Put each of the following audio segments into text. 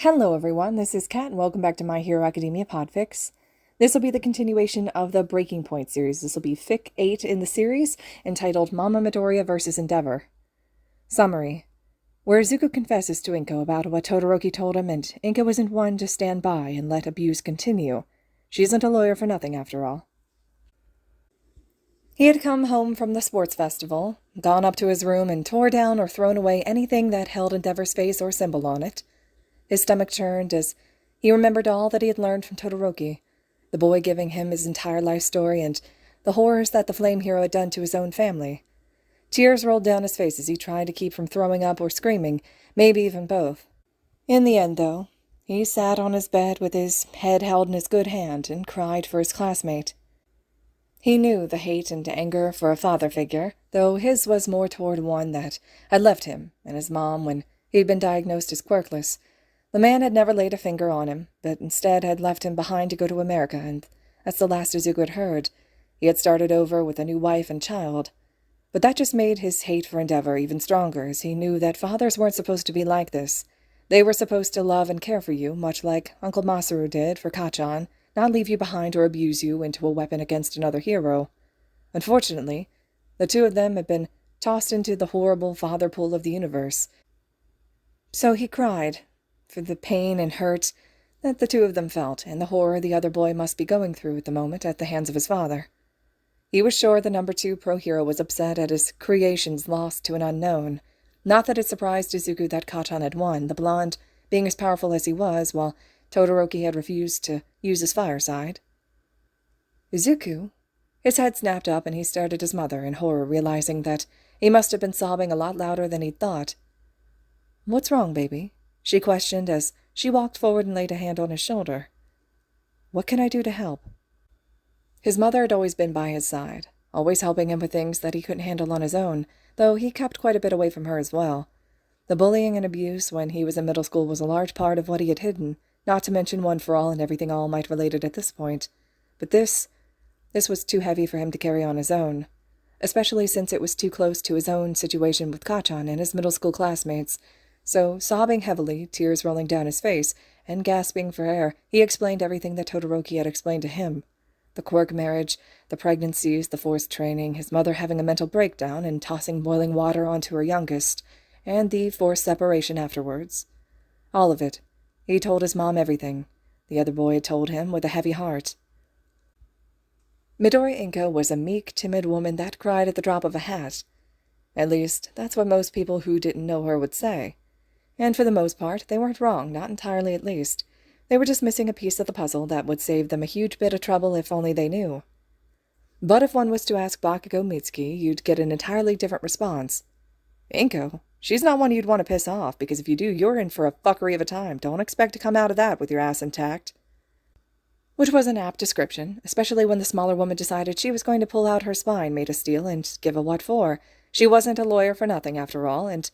Hello everyone, this is Kat and welcome back to My Hero Academia Podfics. This will be the continuation of the Breaking Point series. This will be Fic 8 in the series, entitled Mama Midoriya vs. Endeavor. Summary. Where Izuku confesses to Inko about what Todoroki told him, and Inko isn't one to stand by and let abuse continue. She isn't a lawyer for nothing, after all. He had come home from the sports festival, gone up to his room and tore down or thrown away anything that held Endeavor's face or symbol on it. His stomach churned as he remembered all that he had learned from Todoroki, the boy giving him his entire life story and the horrors that the flame hero had done to his own family. Tears rolled down his face as he tried to keep from throwing up or screaming, maybe even both. In the end, though, he sat on his bed with his head held in his good hand and cried for his classmate. He knew the hate and anger for a father figure, though his was more toward one that had left him and his mom when he had been diagnosed as quirkless. The man had never laid a finger on him, but instead had left him behind to go to America, and that's the last Izuku had heard. He had started over with a new wife and child. But that just made his hate for Endeavor even stronger, as he knew that fathers weren't supposed to be like this. They were supposed to love and care for you, much like Uncle Masaru did for Kachan, not leave you behind or abuse you into a weapon against another hero. Unfortunately, the two of them had been tossed into the horrible father pool of the universe. So he cried, for the pain and hurt that the two of them felt, and the horror the other boy must be going through at the moment at the hands of his father. He was sure the number 2 pro-hero was upset at his creations lost to an unknown. Not that it surprised Izuku that Kachan had won, the blonde being as powerful as he was, while Todoroki had refused to use his fire side. Izuku? His head snapped up and he stared at his mother in horror, realizing that he must have been sobbing a lot louder than he'd thought. "What's wrong, baby?" she questioned as she walked forward and laid a hand on his shoulder. "What can I do to help?" His mother had always been by his side, always helping him with things that he couldn't handle on his own, though he kept quite a bit away from her as well. The bullying and abuse when he was in middle school was a large part of what he had hidden, not to mention One for All and everything All Might related at this point. But this was too heavy for him to carry on his own, especially since it was too close to his own situation with Kachan and his middle school classmates. So, sobbing heavily, tears rolling down his face, and gasping for air, he explained everything that Todoroki had explained to him. The quirk marriage, the pregnancies, the forced training, his mother having a mental breakdown and tossing boiling water onto her youngest, and the forced separation afterwards. All of it. He told his mom everything. The other boy had told him with a heavy heart. Midoriya Inko was a meek, timid woman that cried at the drop of a hat. At least, that's what most people who didn't know her would say. And for the most part, they weren't wrong, not entirely at least. They were just missing a piece of the puzzle that would save them a huge bit of trouble if only they knew. But if one was to ask Bakugo Mitsuki, you'd get an entirely different response. "Inko? She's not one you'd want to piss off, because if you do, you're in for a fuckery of a time. Don't expect to come out of that with your ass intact." Which was an apt description, especially when the smaller woman decided she was going to pull out her spine made of steel and give a what for. She wasn't a lawyer for nothing, after all, and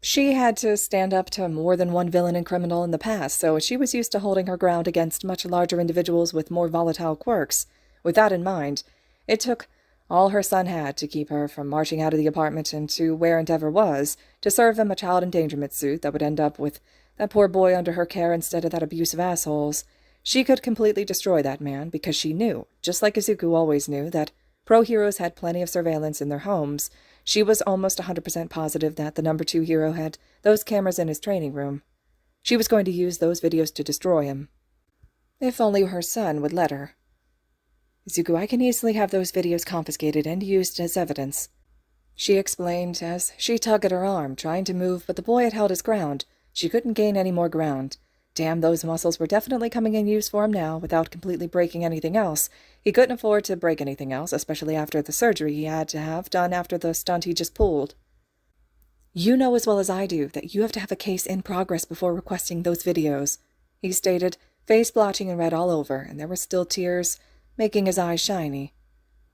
she had to stand up to more than one villain and criminal in the past, so she was used to holding her ground against much larger individuals with more volatile quirks. With that in mind, it took all her son had to keep her from marching out of the apartment and to where Endeavor was, to serve him a child endangerment suit that would end up with that poor boy under her care instead of that abusive asshole's. She could completely destroy that man, because she knew, just like Izuku always knew, that pro-heroes had plenty of surveillance in their homes. She was almost 100% positive that the number 2 hero had those cameras in his training room. She was going to use those videos to destroy him. If only her son would let her. "Izuku, I can easily have those videos confiscated and used as evidence," she explained as she tugged at her arm, trying to move, but the boy had held his ground. She couldn't gain any more ground. Damn, those muscles were definitely coming in use for him now, without completely breaking anything else. He couldn't afford to break anything else, especially after the surgery he had to have done after the stunt he just pulled. "You know as well as I do that you have to have a case in progress before requesting those videos," he stated, face blotching and red all over, and there were still tears making his eyes shiny.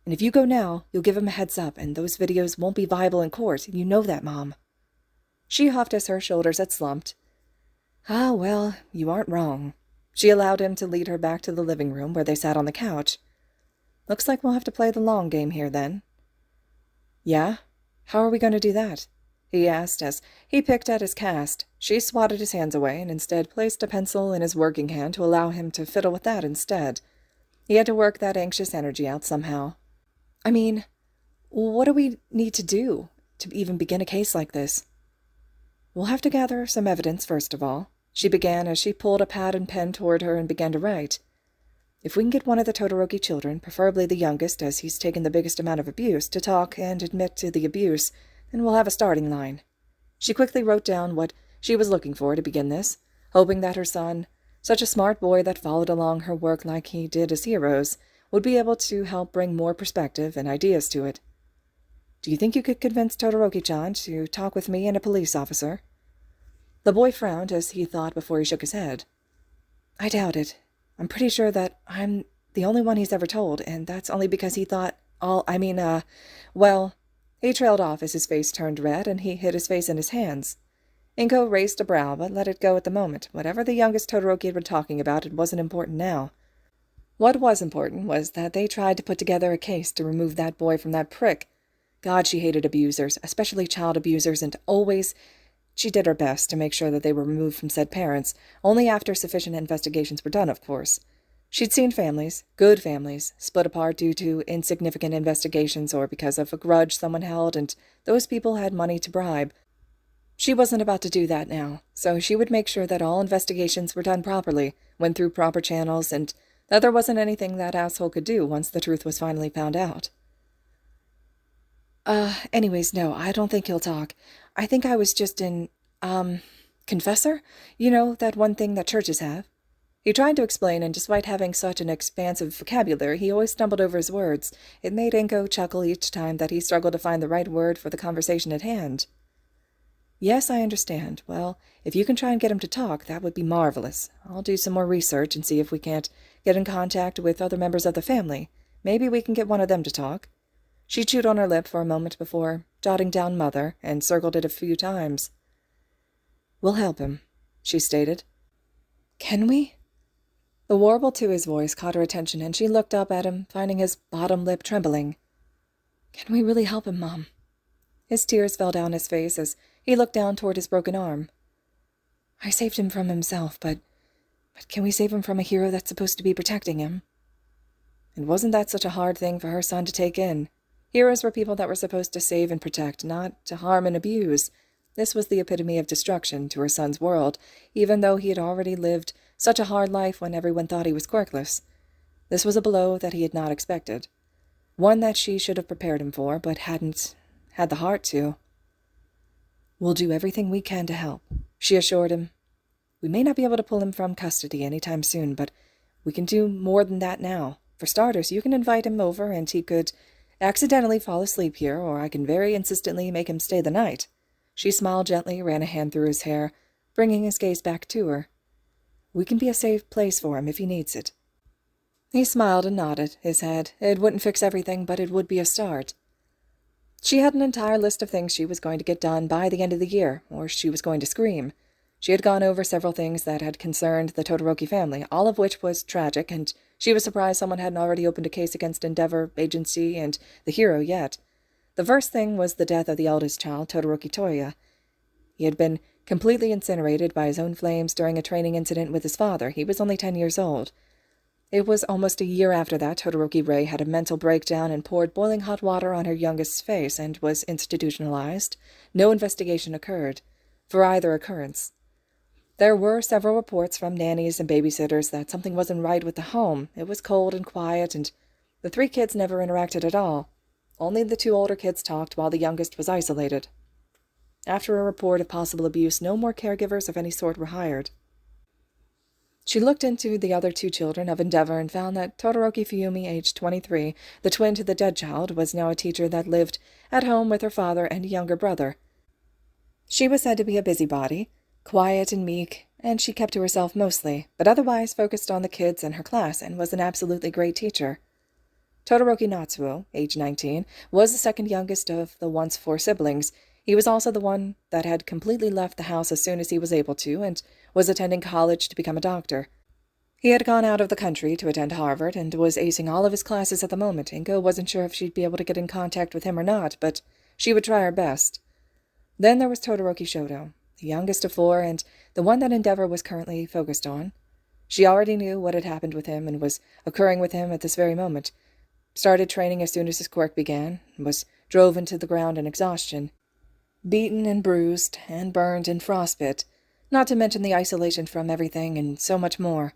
"And if you go now, you'll give him a heads up, and those videos won't be viable in court. You know that, Mom." She huffed as her shoulders had slumped. "Ah, well, you aren't wrong." She allowed him to lead her back to the living room where they sat on the couch. "Looks like we'll have to play the long game here, then." "Yeah? How are we going to do that?" he asked as he picked at his cast. She swatted his hands away and instead placed a pencil in his working hand to allow him to fiddle with that instead. He had to work that anxious energy out somehow. I mean, what do we need to do to even begin a case like this? We'll have to gather some evidence first of all, she began as she pulled a pad and pen toward her and began to write. If we can get one of the Todoroki children, preferably the youngest as he's taken the biggest amount of abuse, to talk and admit to the abuse, then we'll have a starting line. She quickly wrote down what she was looking for to begin this, hoping that her son, such a smart boy that followed along her work like he did his heroes, would be able to help bring more perspective and ideas to it. Do you think you could convince Todoroki-chan to talk with me and a police officer? The boy frowned as he thought before he shook his head. I doubt it. I'm pretty sure that I'm the only one he's ever told, and that's only because he thought well, he trailed off as his face turned red and he hid his face in his hands. Inko raised a brow, but let it go at the moment. Whatever the youngest Todoroki had been talking about, it wasn't important now. What was important was that they tried to put together a case to remove that boy from that prick. God, she hated abusers, especially child abusers, and always she did her best to make sure that they were removed from said parents, only after sufficient investigations were done, of course. She'd seen families, good families, split apart due to insignificant investigations or because of a grudge someone held, and those people had money to bribe. She wasn't about to do that now, so she would make sure that all investigations were done properly, went through proper channels, and that there wasn't anything that asshole could do once the truth was finally found out. Anyways, no, I don't think he'll talk. I think I was just confessor? You know, that one thing that churches have. He tried to explain, and despite having such an expansive vocabulary, he always stumbled over his words. It made Inko chuckle each time that he struggled to find the right word for the conversation at hand. Yes, I understand. Well, if you can try and get him to talk, that would be marvelous. I'll do some more research and see if we can't get in contact with other members of the family. Maybe we can get one of them to talk. She chewed on her lip for a moment before jotting down mother and circled it a few times. We'll help him, she stated. Can we? The warble to his voice caught her attention, and she looked up at him, finding his bottom lip trembling. Can we really help him, Mom? His tears fell down his face as he looked down toward his broken arm. I saved him from himself, but can we save him from a hero that's supposed to be protecting him? And wasn't that such a hard thing for her son to take in? Heroes were people that were supposed to save and protect, not to harm and abuse. This was the epitome of destruction to her son's world, even though he had already lived such a hard life when everyone thought he was quirkless. This was a blow that he had not expected. One that she should have prepared him for, but hadn't had the heart to. We'll do everything we can to help, she assured him. We may not be able to pull him from custody any time soon, but we can do more than that now. For starters, you can invite him over and he could accidentally fall asleep here, or I can very insistently make him stay the night. She smiled gently, ran a hand through his hair, bringing his gaze back to her. We can be a safe place for him if he needs it. He smiled and nodded his head. It wouldn't fix everything, but it would be a start. She had an entire list of things she was going to get done by the end of the year, or she was going to scream. She had gone over several things that had concerned the Todoroki family, all of which was tragic, and she was surprised someone hadn't already opened a case against Endeavor, Agency, and the hero yet. The first thing was the death of the eldest child, Todoroki Toya. He had been completely incinerated by his own flames during a training incident with his father. He was only 10 years old. It was almost a year after that Todoroki Rei had a mental breakdown and poured boiling hot water on her youngest's face and was institutionalized. No investigation occurred for either occurrence. There were several reports from nannies and babysitters that something wasn't right with the home. It was cold and quiet, and the 3 kids never interacted at all. Only the 2 older kids talked while the youngest was isolated. After a report of possible abuse, no more caregivers of any sort were hired. She looked into the other 2 children of Endeavor and found that Todoroki Fuyumi, aged 23, the twin to the dead child, was now a teacher that lived at home with her father and younger brother. She was said to be a busybody, quiet and meek, and she kept to herself mostly, but otherwise focused on the kids and her class and was an absolutely great teacher. Todoroki Natsuo, age 19, was the second youngest of the once 4 siblings. He was also the one that had completely left the house as soon as he was able to and was attending college to become a doctor. He had gone out of the country to attend Harvard and was acing all of his classes at the moment. Inko wasn't sure if she'd be able to get in contact with him or not, but she would try her best. Then there was Todoroki Shoto, the youngest of 4 and the one that Endeavor was currently focused on. She already knew what had happened with him and was occurring with him at this very moment. Started training as soon as his quirk began, and was drove into the ground in exhaustion. Beaten and bruised, and burned and frostbit, not to mention the isolation from everything and so much more.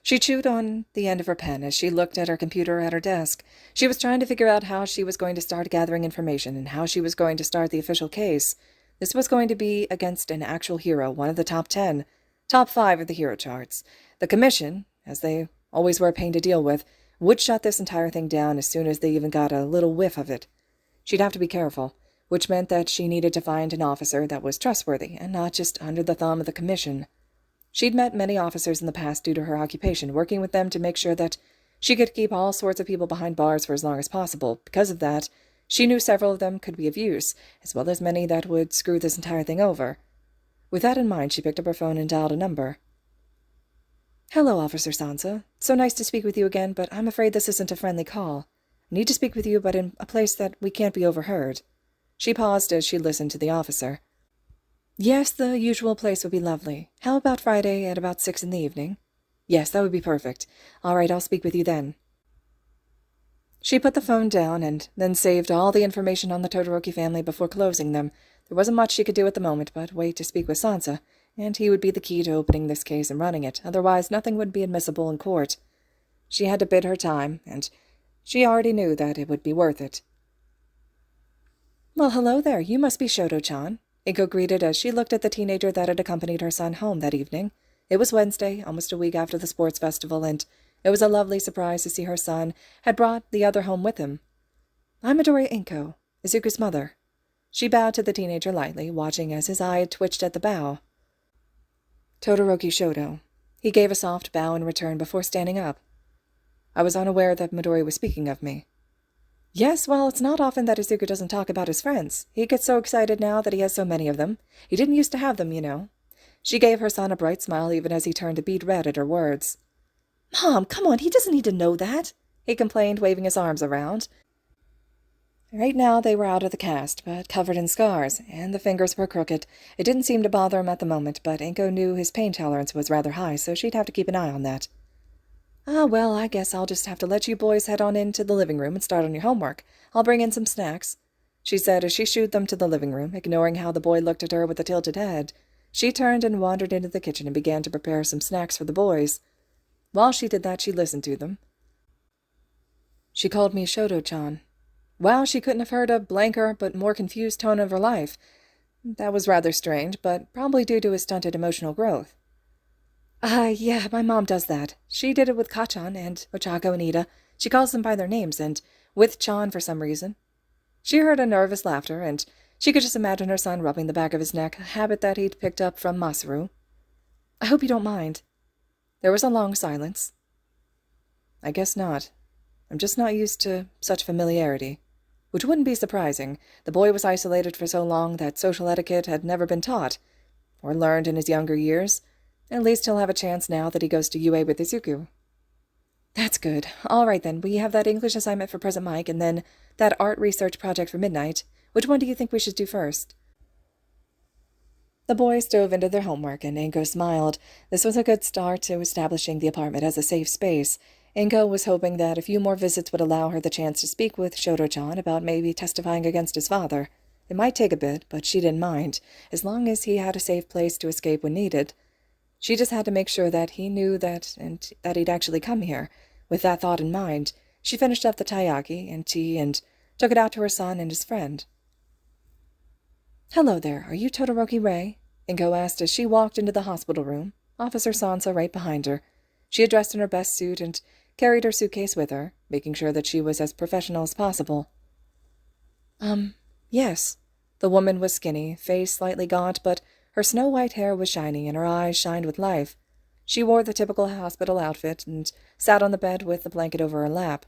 She chewed on the end of her pen as she looked at her computer at her desk. She was trying to figure out how she was going to start gathering information and how she was going to start the official case. This was going to be against an actual hero, one of the top 10, top 5 of the hero charts. The Commission, as they always were a pain to deal with, would shut this entire thing down as soon as they even got a little whiff of it. She'd have to be careful, which meant that she needed to find an officer that was trustworthy and not just under the thumb of the Commission. She'd met many officers in the past due to her occupation, working with them to make sure that she could keep all sorts of people behind bars for as long as possible. Because of that, she knew several of them could be of use, as well as many that would screw this entire thing over. With that in mind, she picked up her phone and dialed a number. "Hello, Officer Sansa. So nice to speak with you again, but I'm afraid this isn't a friendly call. I need to speak with you, but in a place that we can't be overheard." She paused as she listened to the officer. "Yes, the usual place would be lovely. How about Friday at about 6 in the evening?" "Yes, that would be perfect. All right, I'll speak with you then." She put the phone down and then saved all the information on the Todoroki family before closing them. There wasn't much she could do at the moment but wait to speak with Sansa, and he would be the key to opening this case and running it. Otherwise, nothing would be admissible in court. She had to bid her time, and she already knew that it would be worth it. "Well, hello there. You must be Shoto-chan," Inko greeted as she looked at the teenager that had accompanied her son home that evening. It was Wednesday, almost a week after the sports festival, and it was a lovely surprise to see her son had brought the other home with him. "I'm Midoriya Inko, Izuku's mother." She bowed to the teenager lightly, watching as his eye twitched at the bow. "Todoroki Shoto." He gave a soft bow in return before standing up. "I was unaware that Midoriya was speaking of me." "Yes, well, it's not often that Izuku doesn't talk about his friends. He gets so excited now that he has so many of them. He didn't used to have them, you know." She gave her son a bright smile even as he turned a beet red at her words. "Mom, come on, he doesn't need to know that," he complained, waving his arms around. Right now they were out of the cast, but covered in scars, and the fingers were crooked. It didn't seem to bother him at the moment, but Inko knew his pain tolerance was rather high, so she'd have to keep an eye on that. "Ah, well, I guess I'll just have to let you boys head on into the living room and start on your homework. I'll bring in some snacks," she said as she shooed them to the living room, ignoring how the boy looked at her with a tilted head. She turned and wandered into the kitchen and began to prepare some snacks for the boys. While she did that, she listened to them. "She called me Shoto-chan." Wow, she couldn't have heard a blanker but more confused tone of her life. That was rather strange, but probably due to his stunted emotional growth. Yeah, my mom does that. She did it with Kachan and Ochako and Ida. She calls them by their names, and with Chan for some reason." She heard a nervous laughter, and she could just imagine her son rubbing the back of his neck, a habit that he'd picked up from Masaru. "I hope you don't mind." There was a long silence. "I guess not. I'm just not used to such familiarity." Which wouldn't be surprising. The boy was isolated for so long that social etiquette had never been taught, or learned in his younger years. At least he'll have a chance now that he goes to UA with Izuku. "That's good. All right then, we have that English assignment for present Mike, and then that art research project for midnight. Which one do you think we should do first?" The boys dove into their homework, and Inko smiled. This was a good start to establishing the apartment as a safe space. Inko was hoping that a few more visits would allow her the chance to speak with Shoto-chan about maybe testifying against his father. It might take a bit, but she didn't mind, as long as he had a safe place to escape when needed. She just had to make sure that he knew that, and that he'd actually come here. With that thought in mind, she finished up the taiyaki and tea and took it out to her son and his friend. "Hello there, are you Todoroki Rei?" Inko asked as she walked into the hospital room, Officer Sansa right behind her. She had dressed in her best suit and carried her suitcase with her, making sure that she was as professional as possible. Yes." The woman was skinny, face slightly gaunt, but her snow-white hair was shiny and her eyes shined with life. She wore the typical hospital outfit and sat on the bed with the blanket over her lap.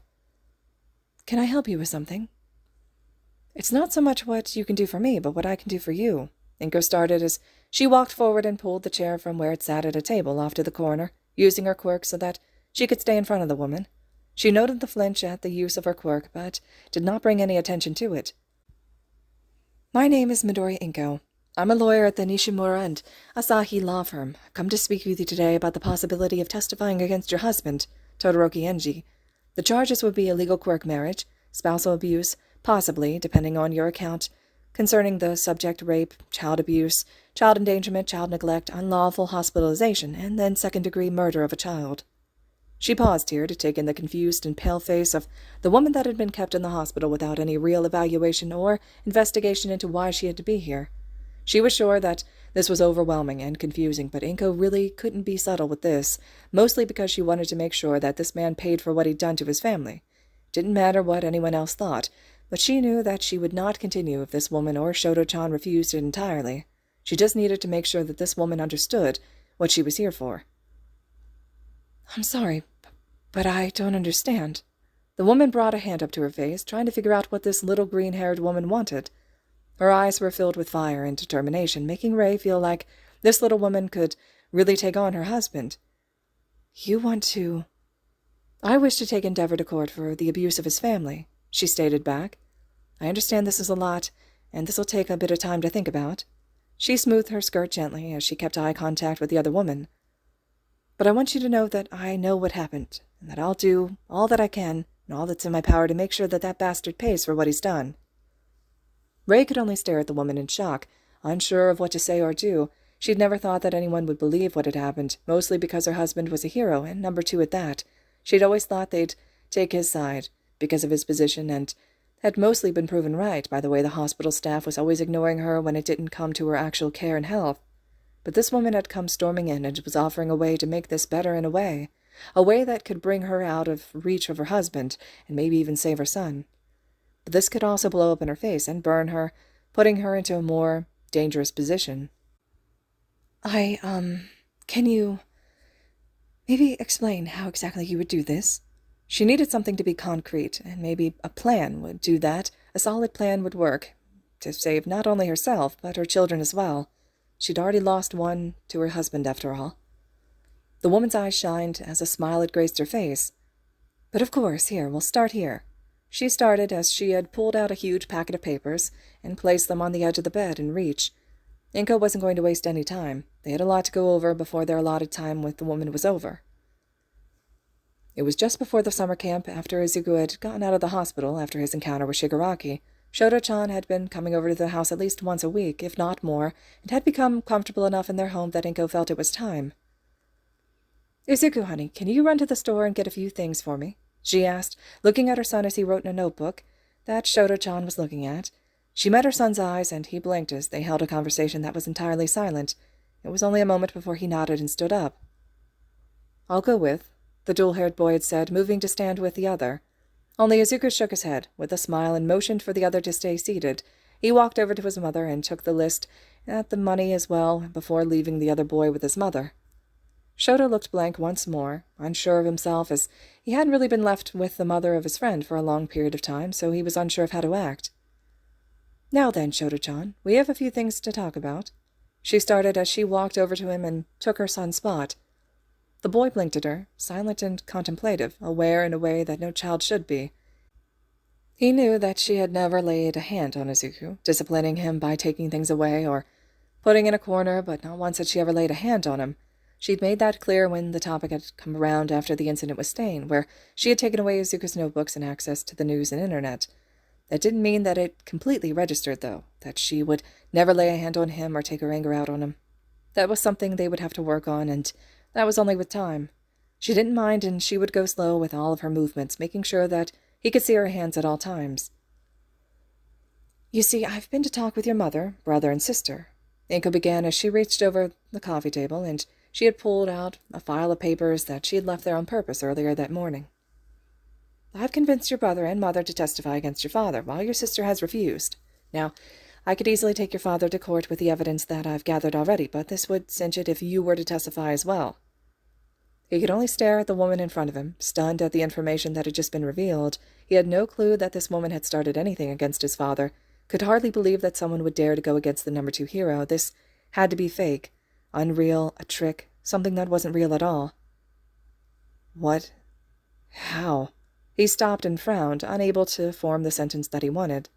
"Can I help you with something?" "It's not so much what you can do for me, but what I can do for you." Inko started as she walked forward and pulled the chair from where it sat at a table off to the corner, using her quirk so that she could stay in front of the woman. She noted the flinch at the use of her quirk, but did not bring any attention to it. "My name is Midoriya Inko. I'm a lawyer at the Nishimura and Asahi law firm. I've come to speak with you today about the possibility of testifying against your husband, Todoroki Enji. The charges would be illegal quirk marriage, spousal abuse, possibly, depending on your account, concerning the subject rape, child abuse, child endangerment, child neglect, unlawful hospitalization, and then second-degree murder of a child. She paused here to take in the confused and pale face of the woman that had been kept in the hospital without any real evaluation or investigation into why she had to be here. She was sure that this was overwhelming and confusing, but Inko really couldn't be subtle with this, mostly because she wanted to make sure that this man paid for what he'd done to his family. Didn't matter what anyone else thought, but she knew that she would not continue if this woman or Shoto-chan refused it entirely. She just needed to make sure that this woman understood what she was here for. "I'm sorry, but I don't understand." The woman brought a hand up to her face, trying to figure out what this little green-haired woman wanted. Her eyes were filled with fire and determination, making Rei feel like this little woman could really take on her husband. "You want to—" "I wish to take Endeavor to court for the abuse of his family," she stated back. "I understand this is a lot, and this will take a bit of time to think about." She smoothed her skirt gently as she kept eye contact with the other woman. "But I want you to know that I know what happened, and that I'll do all that I can and all that's in my power to make sure that that bastard pays for what he's done." Rei could only stare at the woman in shock, unsure of what to say or do. She'd never thought that anyone would believe what had happened, mostly because her husband was a hero, and number two at that. She'd always thought they'd take his side, because of his position, and had mostly been proven right by the way the hospital staff was always ignoring her when it didn't come to her actual care and health. But this woman had come storming in and was offering a way to make this better in a way that could bring her out of reach of her husband, and maybe even save her son. But this could also blow up in her face and burn her, putting her into a more dangerous position. Can you maybe explain how exactly you would do this?" She needed something to be concrete, and maybe a plan would do that. A solid plan would work, to save not only herself, but her children as well. She'd already lost one to her husband, after all. The woman's eyes shined as a smile had graced her face. "But of course, here, we'll start here." She started as she had pulled out a huge packet of papers and placed them on the edge of the bed in reach. Inko wasn't going to waste any time. They had a lot to go over before their allotted time with the woman was over. It was just before the summer camp, after Izuku had gotten out of the hospital after his encounter with Shigaraki. Shoto-chan had been coming over to the house at least once a week, if not more, and had become comfortable enough in their home that Inko felt it was time. "Izuku, honey, can you run to the store and get a few things for me?" she asked, looking at her son as he wrote in a notebook that Shoto-chan was looking at. She met her son's eyes, and he blinked as they held a conversation that was entirely silent. It was only a moment before he nodded and stood up. "I'll go with," the dual-haired boy had said, moving to stand with the other. Only Izuku shook his head, with a smile, and motioned for the other to stay seated. He walked over to his mother and took the list, and the money as well, before leaving the other boy with his mother. Shoto looked blank once more, unsure of himself, as he hadn't really been left with the mother of his friend for a long period of time, so he was unsure of how to act. "Now then, Shoto-chan, we have a few things to talk about." She started as she walked over to him and took her son's spot. The boy blinked at her, silent and contemplative, aware in a way that no child should be. He knew that she had never laid a hand on Izuku, disciplining him by taking things away or putting in a corner, but not once had she ever laid a hand on him. She'd made that clear when the topic had come around after the incident with Stain, where she had taken away Izuku's notebooks and access to the news and internet. That didn't mean that it completely registered, though, that she would never lay a hand on him or take her anger out on him. That was something they would have to work on, and that was only with time. She didn't mind, and she would go slow with all of her movements, making sure that he could see her hands at all times. "You see, I've been to talk with your mother, brother, and sister," Inko began as she reached over the coffee table, and she had pulled out a file of papers that she had left there on purpose earlier that morning. "I've convinced your brother and mother to testify against your father, while your sister has refused. Now, I could easily take your father to court with the evidence that I've gathered already, but this would cinch it if you were to testify as well." He could only stare at the woman in front of him, stunned at the information that had just been revealed. He had no clue that this woman had started anything against his father, could hardly believe that someone would dare to go against the number 2 hero. This had to be fake, unreal, a trick, something that wasn't real at all. What? How? He stopped and frowned, unable to form the sentence that he wanted.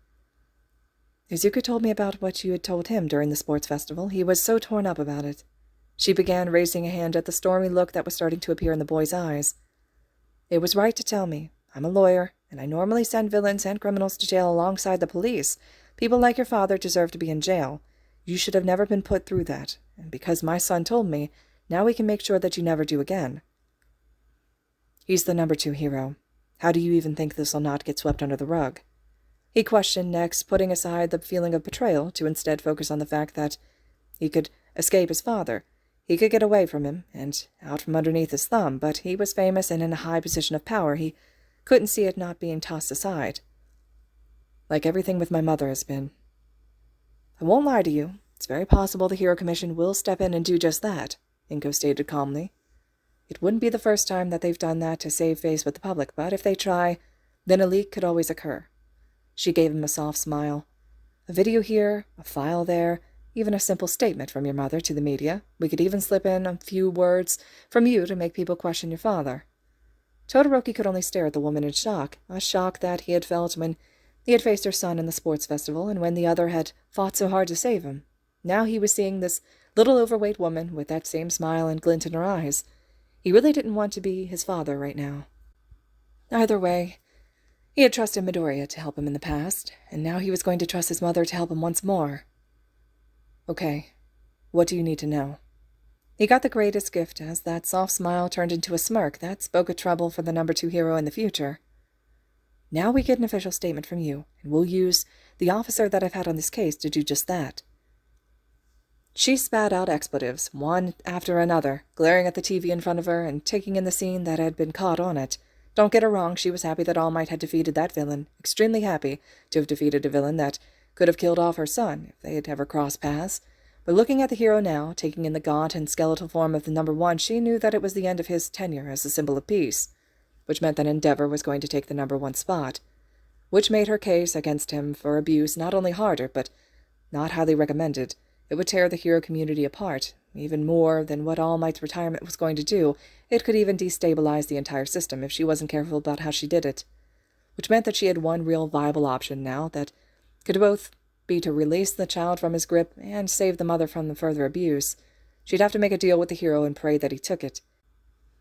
Izuku told me about what you had told him during the sports festival. He was so torn up about it. She began, raising a hand at the stormy look that was starting to appear in the boy's eyes. It was right to tell me. I'm a lawyer, and I normally send villains and criminals to jail alongside the police. People like your father deserve to be in jail. You should have never been put through that, and because my son told me, now we can make sure that you never do again. He's the number 2 hero. How do you even think this'll not get swept under the rug? He questioned next, putting aside the feeling of betrayal to instead focus on the fact that he could escape his father. He could get away from him, and out from underneath his thumb, but he was famous and in a high position of power. He couldn't see it not being tossed aside. Like everything with my mother has been. I won't lie to you. It's very possible the Hero Commission will step in and do just that, Inko stated calmly. It wouldn't be the first time that they've done that to save face with the public, but if they try, then a leak could always occur. She gave him a soft smile. A video here, a file there, even a simple statement from your mother to the media. We could even slip in a few words from you to make people question your father. Todoroki could only stare at the woman in shock, a shock that he had felt when he had faced her son in the sports festival and when the other had fought so hard to save him. Now he was seeing this little overweight woman with that same smile and glint in her eyes. He really didn't want to be his father right now. Either way, he had trusted Midoriya to help him in the past, and now he was going to trust his mother to help him once more. Okay, what do you need to know? He got the greatest gift as that soft smile turned into a smirk that spoke of trouble for the number 2 hero in the future. Now we get an official statement from you, and we'll use the officer that I've had on this case to do just that. She spat out expletives, one after another, glaring at the TV in front of her and taking in the scene that had been caught on it. Don't get her wrong, she was happy that All Might had defeated that villain, extremely happy to have defeated a villain that could have killed off her son if they had ever crossed paths. But looking at the hero now, taking in the gaunt and skeletal form of the number 1, she knew that it was the end of his tenure as a symbol of peace, which meant that Endeavor was going to take the number 1 spot, which made her case against him for abuse not only harder, but not highly recommended. It would tear the hero community apart, even more than what All Might's retirement was going to do. It could even destabilize the entire system if she wasn't careful about how she did it, which meant that she had one real viable option now that could both be to release the child from his grip and save the mother from the further abuse. She'd have to make a deal with the hero and pray that he took it.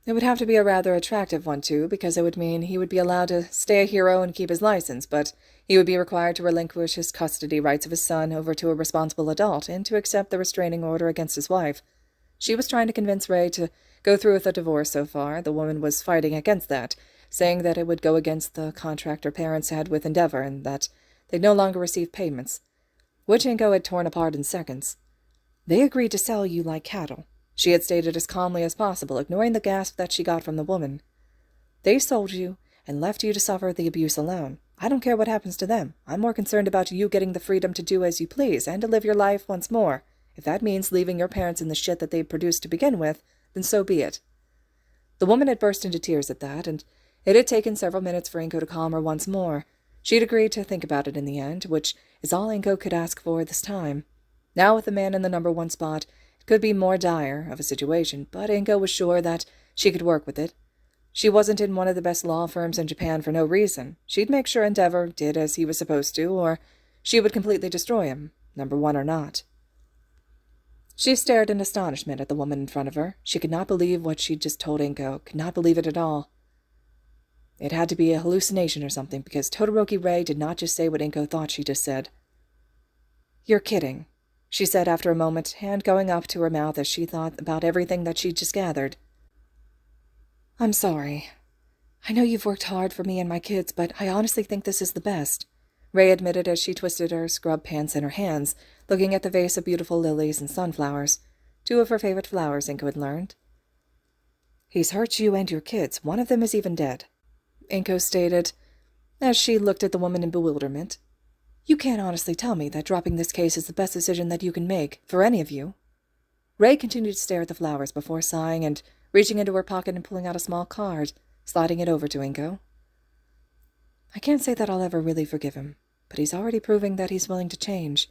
It would have to be a rather attractive one, too, because it would mean he would be allowed to stay a hero and keep his license, but he would be required to relinquish his custody rights of his son over to a responsible adult and to accept the restraining order against his wife. She was trying to convince Rei to go through with a divorce so far. The woman was fighting against that, saying that it would go against the contract her parents had with Endeavor and that they'd no longer receive payments, which Inko had torn apart in seconds. They agreed to sell you like cattle, she had stated as calmly as possible, ignoring the gasp that she got from the woman. They sold you and left you to suffer the abuse alone. I don't care what happens to them. I'm more concerned about you getting the freedom to do as you please and to live your life once more. If that means leaving your parents in the shit that they produced to begin with, then so be it. The woman had burst into tears at that, and it had taken several minutes for Inko to calm her once more. She'd agreed to think about it in the end, which is all Inko could ask for this time. Now with the man in the number 1 spot, it could be more dire of a situation, but Inko was sure that she could work with it. She wasn't in one of the best law firms in Japan for no reason. She'd make sure Endeavor did as he was supposed to, or she would completely destroy him, number 1 or not. She stared in astonishment at the woman in front of her. She could not believe what she'd just told Inko, could not believe it at all. It had to be a hallucination or something, because Todoroki Rei did not just say what Inko thought she just said. "You're kidding," she said after a moment, hand going up to her mouth as she thought about everything that she'd just gathered. "I'm sorry. I know you've worked hard for me and my kids, but I honestly think this is the best," Rei admitted as she twisted her scrub pants in her hands, looking at the vase of beautiful lilies and sunflowers, 2 of her favorite flowers, Inko had learned. "He's hurt you and your kids. One of them is even dead," Inko stated, as she looked at the woman in bewilderment. "You can't honestly tell me that dropping this case is the best decision that you can make, for any of you." Rei continued to stare at the flowers before sighing and reaching into her pocket and pulling out a small card, sliding it over to Inko. "I can't say that I'll ever really forgive him, but he's already proving that he's willing to change."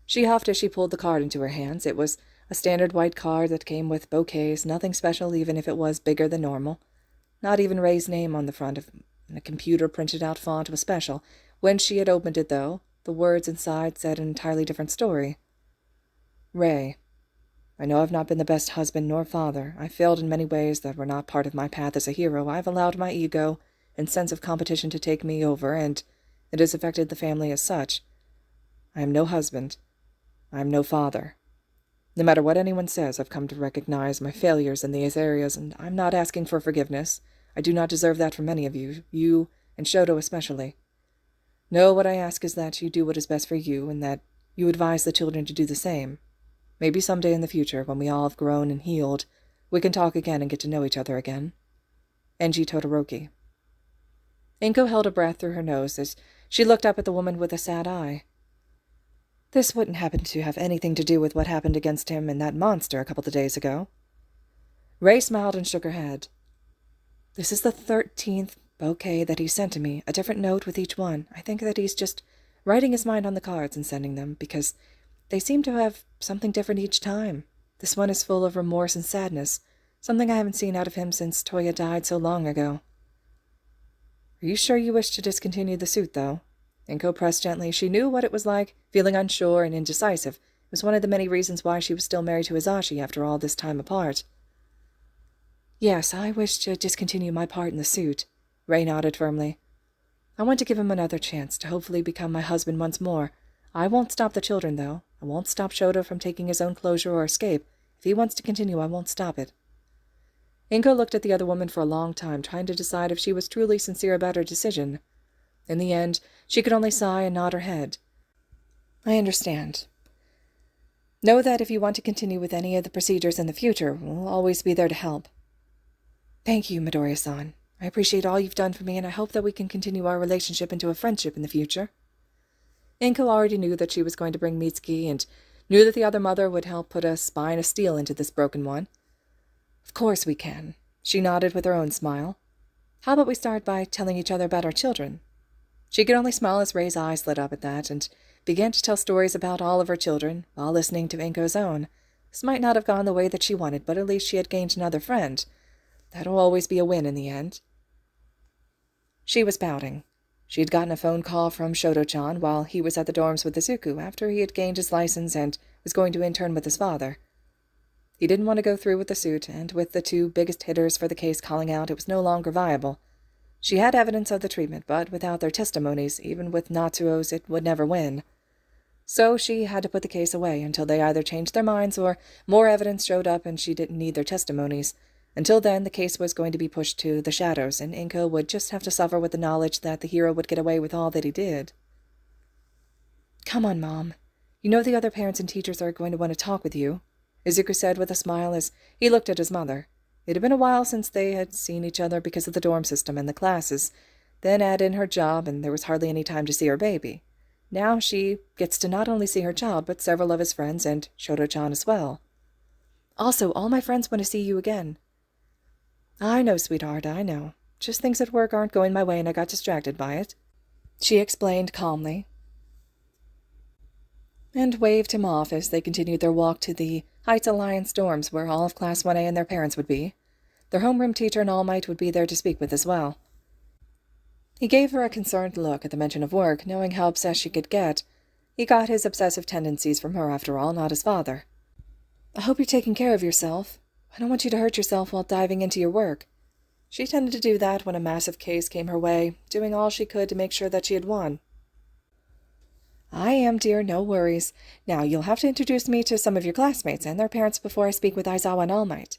She huffed as she pulled the card into her hands. It was a standard white card that came with bouquets, nothing special even if it was bigger than normal. Not even Rei's name on the front of in a computer-printed-out font was special. When she had opened it, though, the words inside said an entirely different story. Rei, I know I've not been the best husband nor father. I failed in many ways that were not part of my path as a hero. I've allowed my ego and sense of competition to take me over, and it has affected the family as such. I am no husband. I am no father. No matter what anyone says, I've come to recognize my failures in these areas, and I'm not asking for forgiveness. I do not deserve that from any of you and Shoto especially. No, what I ask is that you do what is best for you, and that you advise the children to do the same. Maybe someday in the future, when we all have grown and healed, we can talk again and get to know each other again. Rei Todoroki. Inko held a breath through her nose as she looked up at the woman with a sad eye. This wouldn't happen to have anything to do with what happened against him and that monster a couple of days ago. Rei smiled and shook her head. This is the 13th bouquet that he sent to me, a different note with each one. I think that he's just writing his mind on the cards and sending them, because they seem to have something different each time. This one is full of remorse and sadness, something I haven't seen out of him since Toya died so long ago. Are you sure you wish to discontinue the suit, though? Inko pressed gently. She knew what it was like, feeling unsure and indecisive. It was one of the many reasons why she was still married to Hisashi after all this time apart. Yes, I wish to discontinue my part in the suit, Rei nodded firmly. I want to give him another chance to hopefully become my husband once more. I won't stop the children, though. I won't stop Shoto from taking his own closure or escape. If he wants to continue, I won't stop it. Inko looked at the other woman for a long time, trying to decide if she was truly sincere about her decision. In the end, she could only sigh and nod her head. I understand. Know that if you want to continue with any of the procedures in the future, we'll always be there to help. Thank you, Midoriya-san. I appreciate all you've done for me, and I hope that we can continue our relationship into a friendship in the future. Inko already knew that she was going to bring Mitsuki, and knew that the other mother would help put a spine of steel into this broken one. Of course we can. She nodded with her own smile. How about we start by telling each other about our children? She could only smile as Rei's eyes lit up at that, and began to tell stories about all of her children, while listening to Inko's own. This might not have gone the way that she wanted, but at least she had gained another friend. That'll always be a win in the end. She was pouting. She had gotten a phone call from Shoto-chan while he was at the dorms with Izuku after he had gained his license and was going to intern with his father. He didn't want to go through with the suit, and with the two biggest hitters for the case calling out, it was no longer viable. She had evidence of the treatment, but without their testimonies, even with Natsuo's, it would never win. So she had to put the case away until they either changed their minds or more evidence showed up and she didn't need their testimonies. Until then, the case was going to be pushed to the shadows, and Inko would just have to suffer with the knowledge that the hero would get away with all that he did. Come on, Mom. You know the other parents and teachers are going to want to talk with you, Izuku said with a smile as he looked at his mother. It had been a while since they had seen each other because of the dorm system and the classes. Then add in her job, and there was hardly any time to see her baby. Now she gets to not only see her child, but several of his friends and Shoto-chan as well. Also, all my friends want to see you again. I know, sweetheart, I know. Just things at work aren't going my way and I got distracted by it, she explained calmly, and waved him off as they continued their walk to the Heights Alliance dorms where all of Class 1A and their parents would be. Their homeroom teacher and All Might would be there to speak with as well. He gave her a concerned look at the mention of work, knowing how obsessed she could get. He got his obsessive tendencies from her, after all, not his father. I hope you're taking care of yourself. I don't want you to hurt yourself while diving into your work. She tended to do that when a massive case came her way, doing all she could to make sure that she had won. I am, dear, no worries. Now, you'll have to introduce me to some of your classmates and their parents before I speak with Aizawa and All Might.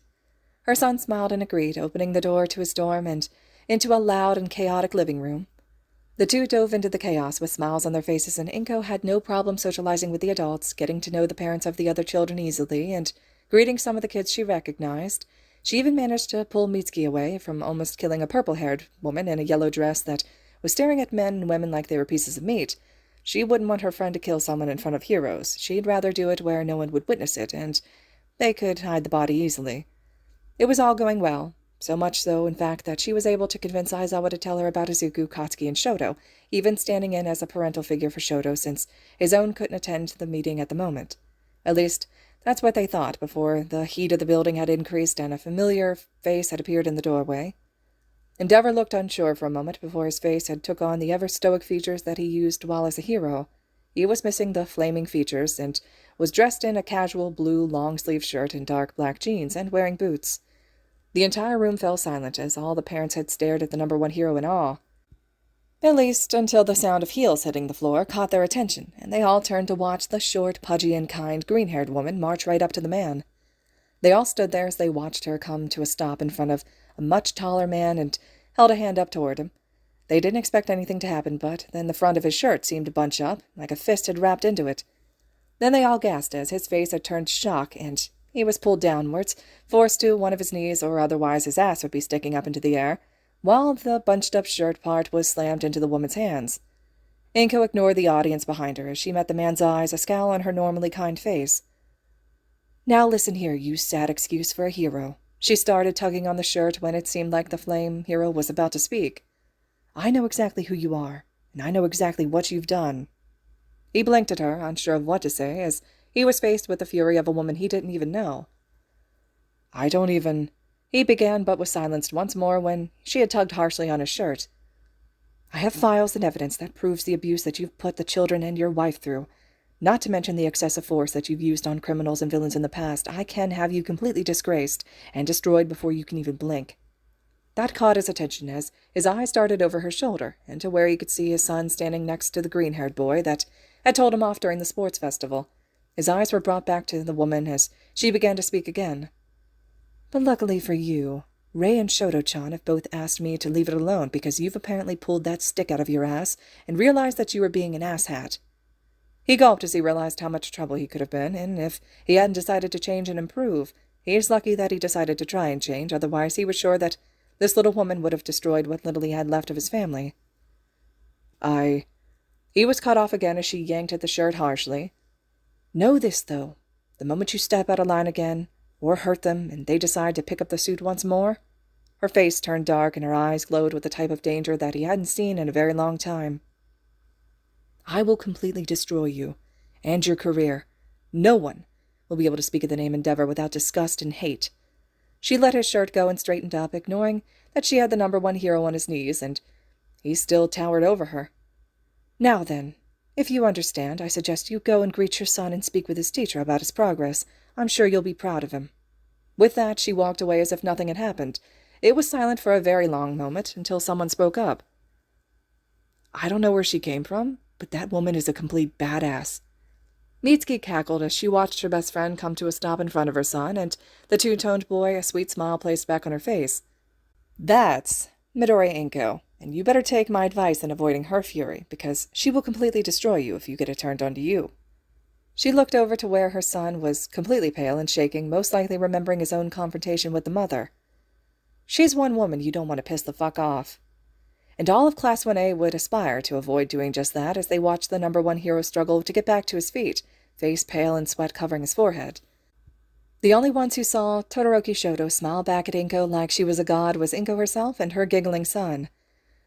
Her son smiled and agreed, opening the door to his dorm and into a loud and chaotic living room. The two dove into the chaos with smiles on their faces, and Inko had no problem socializing with the adults, getting to know the parents of the other children easily, and greeting some of the kids she recognized. She even managed to pull Mitsuki away from almost killing a purple-haired woman in a yellow dress that was staring at men and women like they were pieces of meat. She wouldn't want her friend to kill someone in front of heroes. She'd rather do it where no one would witness it, and they could hide the body easily. It was all going well, so much so, in fact, that she was able to convince Aizawa to tell her about Izuku, Katsuki, and Shoto, even standing in as a parental figure for Shoto since his own couldn't attend the meeting at the moment. At least, that's what they thought before the heat of the building had increased and a familiar face had appeared in the doorway. Endeavor looked unsure for a moment before his face had took on the ever-stoic features that he used while as a hero. He was missing the flaming features and was dressed in a casual blue long-sleeve shirt and dark black jeans and wearing boots. The entire room fell silent as all the parents had stared at the number one hero in awe. At least until the sound of heels hitting the floor caught their attention, and they all turned to watch the short, pudgy, and kind green-haired woman march right up to the man. They all stood there as they watched her come to a stop in front of a much taller man and held a hand up toward him. They didn't expect anything to happen, but then the front of his shirt seemed to bunch up, like a fist had wrapped into it. Then they all gasped as his face had turned shock, and he was pulled downwards, forced to one of his knees, or otherwise his ass would be sticking up into the air, while the bunched-up shirt part was slammed into the woman's hands. Inko ignored the audience behind her as she met the man's eyes, a scowl on her normally kind face. "Now listen here, you sad excuse for a hero." She started tugging on the shirt when it seemed like the flame hero was about to speak. "I know exactly who you are, and I know exactly what you've done." He blinked at her, unsure of what to say, as he was faced with the fury of a woman he didn't even know. "I don't even—" he began, but was silenced once more when she had tugged harshly on his shirt. "I have files and evidence that proves the abuse that you've put the children and your wife through, not to mention the excessive force that you've used on criminals and villains in the past. I can have you completely disgraced and destroyed before you can even blink." That caught his attention as his eyes darted over her shoulder and to where he could see his son standing next to the green-haired boy that had told him off during the sports festival. His eyes were brought back to the woman as she began to speak again. "But luckily for you, Rei and Shoto-chan have both asked me to leave it alone because you've apparently pulled that stick out of your ass and realized that you were being an asshat." He gulped as he realized how much trouble he could have been, and if he hadn't decided to change and improve, he's lucky that he decided to try and change, otherwise he was sure that this little woman would have destroyed what little he had left of his family. He was cut off again as she yanked at the shirt harshly. "Know this, though. The moment you step out of line again, or hurt them, and they decide to pick up the suit once more—" Her face turned dark and her eyes glowed with the type of danger that he hadn't seen in a very long time. "I will completely destroy you, and your career. No one will be able to speak of the name Endeavor without disgust and hate." She let his shirt go and straightened up, ignoring that she had the number one hero on his knees, and he still towered over her. "Now then, if you understand, I suggest you go and greet your son and speak with his teacher about his progress. I'm sure you'll be proud of him." With that, she walked away as if nothing had happened. It was silent for a very long moment, until someone spoke up. "I don't know where she came from, but that woman is a complete badass." Mitsuki cackled as she watched her best friend come to a stop in front of her son, and the two-toned boy, a sweet smile placed back on her face. "That's Midoriya Inko, and you better take my advice in avoiding her fury, because she will completely destroy you if you get it turned onto you." She looked over to where her son was completely pale and shaking, most likely remembering his own confrontation with the mother. "She's one woman you don't want to piss the fuck off." And all of Class 1A would aspire to avoid doing just that as they watched the number one hero struggle to get back to his feet, face pale and sweat covering his forehead. The only ones who saw Todoroki Shoto smile back at Inko like she was a god was Inko herself and her giggling son.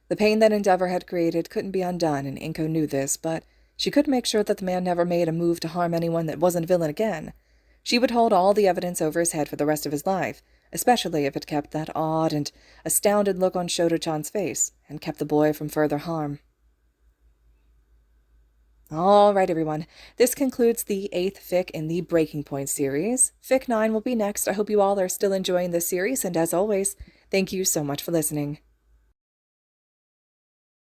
The pain that Endeavor had created couldn't be undone, and Inko knew this, but she could make sure that the man never made a move to harm anyone that wasn't a villain again. She would hold all the evidence over his head for the rest of his life, especially if it kept that odd and astounded look on Shoto-chan's face, and kept the boy from further harm. All right, everyone. This concludes the 8th fic in the Breaking Point series. Fic 9 will be next. I hope you all are still enjoying this series, and as always, thank you so much for listening.